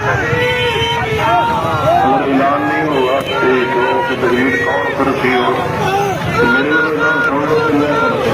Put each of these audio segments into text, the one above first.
अगर ऐलान नहीं होगा तो तकरीर कौन करती हो मेरे ऐलान सुन लो तो मैं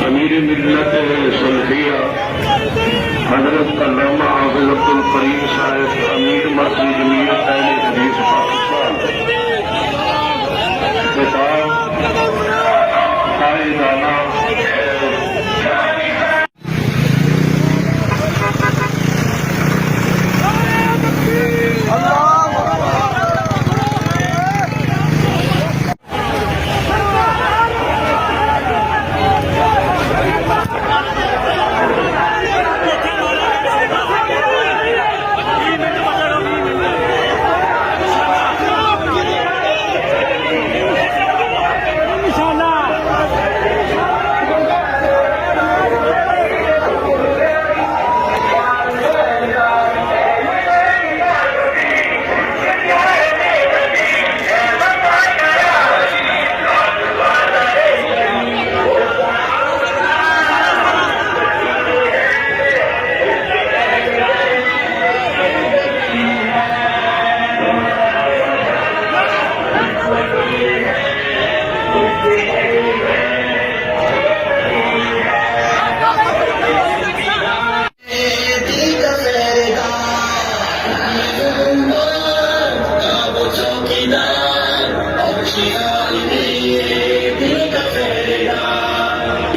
अमीर मिल्लत सुल्फिया हजरत अल्लामा हाफिज अब्दुल करीम साहब अमीर मस्जिद जमीयत अहले हदीस पाकिस्तान खिताब कायदाना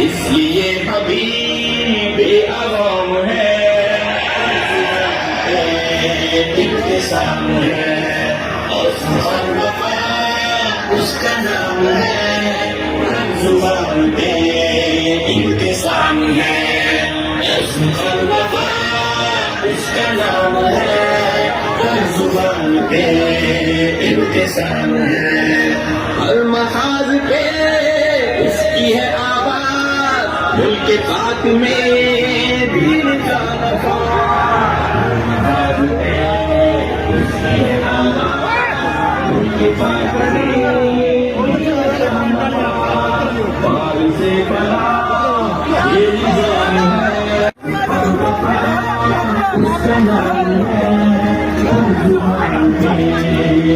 इसलिए अभी बेआवाम है इनके सामने और उसका नाम है जुबान पे इनके सामने उसका नाम है जुबान पे इनके सामने हर महाज पे उसकी है आवाज मुल्क पाक में दीन का नफा उसकी है आवाज मुल्क पाक में बाल से बड़ा ये निजाम है उसका नाम है जुबान पे